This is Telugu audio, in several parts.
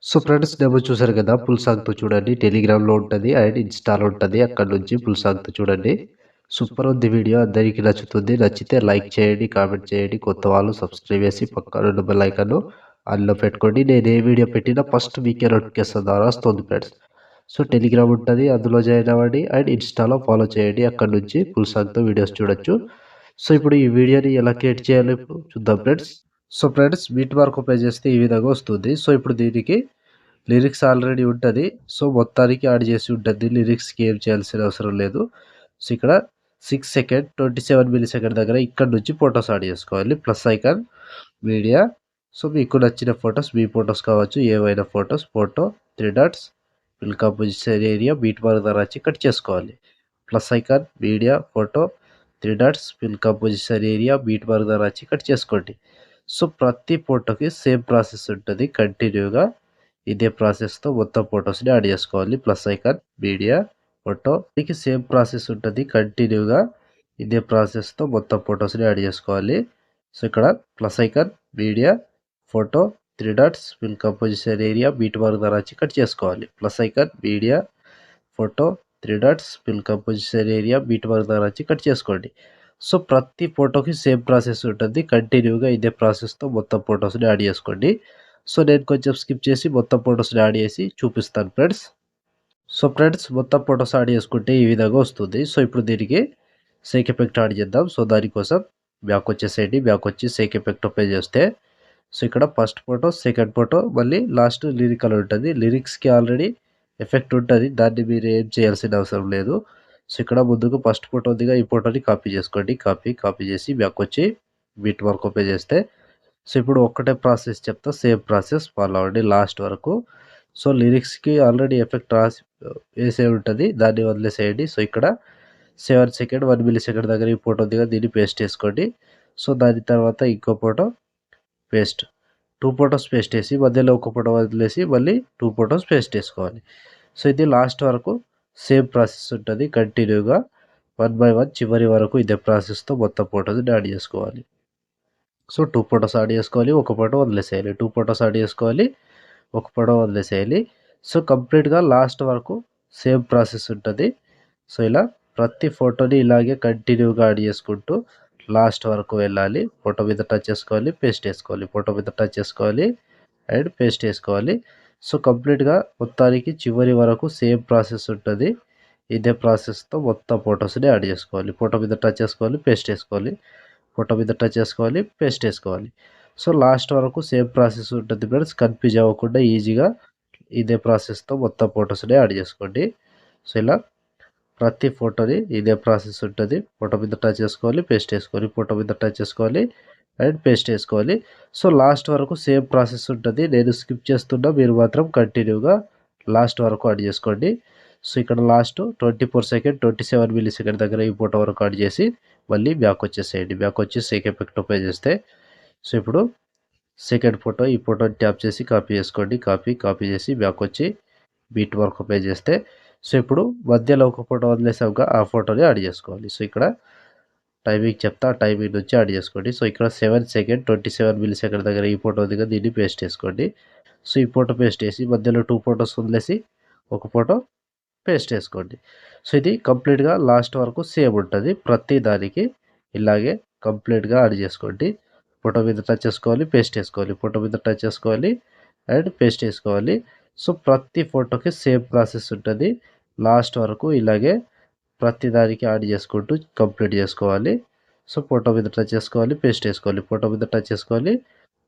సో ఫ్రెండ్స్ డెమో చూసారు కదా! ఫుల్ సాంగ్‌తో చూడండి. టెలిగ్రామ్‌లో ఉంటది అండ్ ఇన్‌స్టాలో ఉంటది. అక్కడి నుంచి ఫుల్ సాంగ్‌తో చూడండి. సూపర్ ఉంది వీడియో. అందరికి నచ్చుతుంది. నచ్చితే లైక్ చేయండి, కామెంట్ చేయండి. కొత్త వాళ్ళు సబ్స్క్రైబ్ చేసి పక్కన ఉన్న బెల్ ఐకాన్‌ను ఆన్‌లో పెట్టుకోండి. నేను ఏ వీడియో పెట్టినా ఫస్ట్ మీకే నోటిఫికేషన్ ద్వారా వస్తుంది ఫ్రెండ్స్. సో టెలిగ్రామ్ ఉంటది. అందులో జాయిన్ అవ్వండి అండ్ ఇన్‌స్టాలో ఫాలో చేయండి. అక్కడి నుంచి ఫుల్ సాంగ్‌తో వీడియోస్ చూడొచ్చు. సో ఇప్పుడు ఈ వీడియోని ఎలా క్రియేట్ చేయాలో ఇప్పుడు చూద్దాం friends. So friends beat mark open చేస్తే ఈ విధంగా వస్తుంది. సో ఇప్పుడు దీనికి లిరిక్స్ ఆల్రెడీ ఉంటది. సో, మొత్తానికి యాడ్ చేసి ఉంటది. లిరిక్స్‌కి ఏం చేయాల్సిన అవసరం లేదు. సో, ఇక్కడ 6 సెకండ్ 27 మిల్లీ సెకండ్ దగ్గర ఇక్కడి నుంచి ఫోటోస్ యాడ్ చేసుకోవాలి. Plus icon media. సో, మీకు నచ్చిన ఫోటోస్ మీ ఫోటోస్ కావచ్చు. ఏవైనా photos photo 3 dots fill composition area beat mark ద్వారా వచ్చి కట్ చేసుకోవాలి. Plus icon media photo 3 dots fill composition area beat mark ద్వారా వచ్చి కట్ చేసుకోండి. సో, ప్రతి ఫోటోకి సేమ్ ప్రాసెస్ ఉంటది కంటిన్యూగా. ఇదే ప్రాసెస్‌తో మొత్తం ఫోటోస్‌ని యాడ్ చేసుకోవాలి. ప్లస్ ఐకాన్, మీడియా, ఫోటో దీనికి సేమ్ ప్రాసెస్ ఉంటది కంటిన్యూగా. ఇదే ప్రాసెస్‌తో మొత్తం ఫోటోస్‌ని యాడ్ చేసుకోవాలి. సో, ఇక్కడ plus icon, media, photo 3 dots fill composition area beat mark ద్వారా వచ్చి కట్ చేసుకోవాలి. Plus icon, media, photo 3 dots fill composition area beat mark ద్వారా వచ్చి కట్ చేసుకోండి. సో, ప్రతి ఫోటోకి సేమ్ ప్రాసెస్ ఉంటది. కంటిన్యూగా ఇదే ప్రాసెస్‌తో మొత్తం ఫోటోస్‌ని యాడ్ చేసుకోండి. సో, నేను కొంచెం స్కిప్ చేసి మొత్తం ఫోటోస్‌ని యాడ్ చేసి చూపిస్తాను ఫ్రెండ్స్. సో, ఫ్రెండ్స్ మొత్తం ఫోటోస్ యాడ్ చేసుకుంటే ఈ విధంగా వస్తుంది. సో, ఇప్పుడు దీనికి సేక్ ఎఫెక్ట్ యాడ్ చేద్దాం. సో, దానికోసం బ్యాక్ వచ్చేసేయండి. బ్యాక్ వచ్చి సేక్ ఎఫెక్ట్ ఓపెన్ చేస్తే సో, ఇక్కడ ఫస్ట్ ఫోటో, సెకండ్ ఫోటో మళ్ళీ లాస్ట్ లిరికల్ ఉంటది. లిరిక్స్‌కి ఆల్రెడీ ఎఫెక్ట్ ఉంటది. దాన్ని మీరు ఏం చేయాల్సిన అవసరం లేదు. సో, ఇక్కడ ముందుకు ఫస్ట్ ఫోటో ఉందిగా ఈ ఫోటోని కాపీ చేసుకోండి. కాపీ చేసి బ్యాక్ వచ్చి బీట్ మార్క్ ఓపెన్ చేస్తే సో, ఇప్పుడు ఒక్కటే ప్రాసెస్ చెప్తా. సేమ్ ప్రాసెస్ ఫాలో అవ్వండి లాస్ట్ వరకు. సో, లిరిక్స్‌కి ఆల్రెడీ ఎఫెక్ట్ ఏసే ఉంటది. దాన్ని వదిలేసేయండి. సో, ఇక్కడ 7 సెకండ్, 1 మిల్లీ సెకండ్ దగ్గర ఈ ఫోటో ఉందిగా దీన్ని పేస్ట్ చేసుకోండి. సో, దాని తర్వాత ఇంకో ఫోటో పేస్ట్. 2 ఫోటోస్ పేస్ట్ చేసి మధ్యలో ఒక ఫోటో వదిలేసి మళ్ళీ 2 ఫోటోస్ పేస్ట్ చేసుకోవాలి. సో, ఇది లాస్ట్ వరకు సేమ్ ప్రాసెస్ ఉంటది కంటిన్యూగా. వన్ బై వన్ చివరి వరకు ఇదే ప్రాసెస్‌తో మొత్తం ఫోటోస్‌ని యాడ్ చేసుకోవాలి. సో, 2 ఫోటోస్ యాడ్ చేసుకోవాలి. ఒక ఫోటో వదిలేసేయాలి. 2 ఫోటోస్ యాడ్ చేసుకోవాలి. ఒక ఫోటో వదిలేసేయాలి. సో, కంప్లీట్‌గా లాస్ట్ వరకు సేమ్ ప్రాసెస్ ఉంటది. సో, ఇలా ప్రతి ఫోటోని ఇలాగే కంటిన్యూగా యాడ్ చేసుకుంటూ లాస్ట్ వరకు వెళ్ళాలి. ఫోటో మీద టచ్ చేసుకోవాలి. పేస్ట్ చేసుకోవాలి. ఫోటో మీద టచ్ చేసుకోవాలి. అండ్ పేస్ట్ చేసుకోవాలి. సో, కంప్లీట్‌గా మొత్తానికి చివరి వరకు సేమ్ ప్రాసెస్ ఉంటది. ఇదే ప్రాసెస్‌తో మొత్తం ఫోటోస్‌ని యాడ్ చేసుకోవాలి. ఫోటో మీద టచ్ చేసుకోవాలి. పేస్ట్ చేసుకోవాలి. ఫోటో మీద టచ్ చేసుకోవాలి. పేస్ట్ చేసుకోవాలి. సో, లాస్ట్ వరకు సేమ్ ప్రాసెస్ ఉంటుంది ఫ్రెండ్స్. కన్‌ఫ్యూజ్ అవ్వకుండా ఈజీగా ఇదే ప్రాసెస్‌తో మొత్తం ఫోటోస్‌ని యాడ్ చేసుకోండి. సో, ఇలా ప్రతి ఫోటోని ఇదే ప్రాసెస్ ఉంటది. ఫోటో మీద టచ్ చేసుకోవాలి. పేస్ట్ చేసుకోవాలి. ఫోటో మీద టచ్ చేసుకోవాలి. అండ్ పేస్ట్ చేసుకోవాలి. సో, లాస్ట్ వరకు సేమ్ ప్రాసెస్ ఉంటది. నేను స్కిప్ చేస్తున్నా. మీరు మాత్రం కంటిన్యూగా లాస్ట్ వరకు యాడ్ చేసుకోండి. సో, ఇక్కడ లాస్ట్ 24 సెకండ్, 27 మిల్లీ సెకండ్ దగ్గర ఈ ఫోటో వరకు యాడ్ చేసి మళ్ళీ బ్యాక్ వచ్చేసేయండి. బ్యాక్ వచ్చి సేక్ ఎఫెక్ట్ ఓపెన్ చేస్తే సో, ఇప్పుడు సెకండ్ ఫోటో ఈ ఫోటోని ట్యాప్ చేసి కాపీ చేసుకోండి. కాపీ చేసి బ్యాక్ వచ్చి బీట్ మార్క్ ఓపెన్ చేస్తే సో, ఇప్పుడు మధ్యలో ఒక ఫోటో వదిలేసాంగా ఆ ఫోటోని యాడ్ చేసుకోవాలి. సో, ఇక్కడ టైమింగ్ చెప్తా. ఆ టైమింగ్ నుంచి యాడ్ చేసుకోండి. సో, ఇక్కడ 7 సెకండ్ 27 మిల్లీ సెకండ్ దగ్గర ఈ ఫోటో ఉందిగా దీన్ని పేస్ట్ చేసుకోండి. సో, ఈ ఫోటో పేస్ట్ చేసి మధ్యలో 2 ఫోటోస్ వదిలేసి ఒక ఫోటో పేస్ట్ చేసుకోండి. సో, ఇది కంప్లీట్‌గా లాస్ట్ వరకు సేమ్ ఉంటది. ప్రతి దానికి ఇలాగే కంప్లీట్‌గా యాడ్ చేసుకోండి. ఫోటో మీద టచ్ చేసుకోవాలి. పేస్ట్ చేసుకోవాలి. ఫోటో మీద టచ్ చేసుకోవాలి. అండ్ పేస్ట్ చేసుకోవాలి. సో, ప్రతి ఫోటోకి సేమ్ ప్రాసెస్ ఉంటది. లాస్ట్ వరకు ఇలాగే ప్రతి దానికి యాడ్ చేసుకుంటూ కంప్లీట్ చేసుకోవాలి. సో, ఫోటో మీద టచ్ చేసుకోవాలి. పేస్ట్ చేసుకోవాలి. ఫోటో మీద టచ్ చేసుకోవాలి.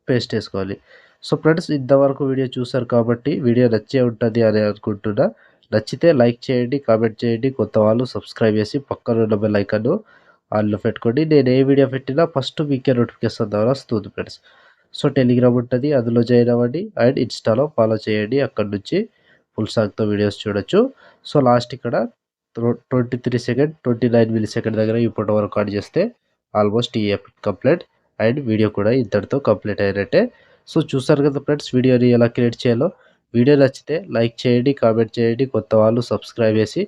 పేస్ట్ చేసుకోవాలి. సో, ఫ్రెండ్స్ ఇంతవరకు వీడియో చూసారు కాబట్టి వీడియో నచ్చే ఉంటది అని అనుకుంటున్నా. నచ్చితే లైక్ చేయండి, కామెంట్ చేయండి. కొత్త వాళ్ళు సబ్స్క్రైబ్ చేసి పక్కనున్న బెల్ ఐకాన్‌ను ఆన్‌లో పెట్టుకోండి. నేను ఏ వీడియో పెట్టినా ఫస్ట్ మీకే నోటిఫికేషన్ ద్వారా వస్తుంది ఫ్రెండ్స్. సో, టెలిగ్రామ్ ఉంటది. అందులో జాయిన్ అవ్వండి. అండ్ ఇన్‌స్టాలో ఫాలో చేయండి. అక్కడి నుంచి ఫుల్ సాంగ్‌తో వీడియోస్ చూడొచ్చు. సో, లాస్ట్ ఇక్కడ 23 సెకండ్ 29 మిల్లీ సెకండ్ దగ్గర ఈ ఫోటో వరకు యాడ్ చేస్తే ఆల్మోస్ట్ ఈ ఎఫెక్ట్ కంప్లీట్ అండ్ వీడియో కూడా ఇంతటితో కంప్లీట్ అయినట్టే. సో, చూసారు కదా ఫ్రెండ్స్ వీడియోని ఎలా క్రియేట్ చేయాలో. వీడియో నచ్చితే లైక్ చేయండి, కామెంట్ చేయండి. కొత్త వాళ్ళు సబ్స్క్రైబ్ చేసి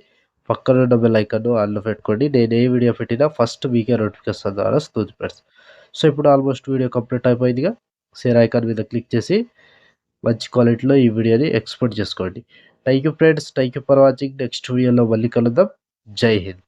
పక్కనున్న బెల్ ఐకాన్‌ను ఆన్‌లో పెట్టుకోండి. నేను ఏ వీడియో పెట్టినా ఫస్ట్ మీకే నోటిఫికేషన్ ద్వారా వస్తుంది ఫ్రెండ్స్. సో, ఇప్పుడు ఆల్మోస్ట్ వీడియో కంప్లీట్ అయిపోయిందిగా. షేర్ ఐకాన్ మీద క్లిక్ చేసి మంచి క్వాలిటీలో ఈ వీడియోని ఎక్స్‌పోర్ట్ చేసుకోండి. Thank you friends. Thank you for watching. Next వీడియోలో మళ్ళీ కలుద్దాం. జై హింద్.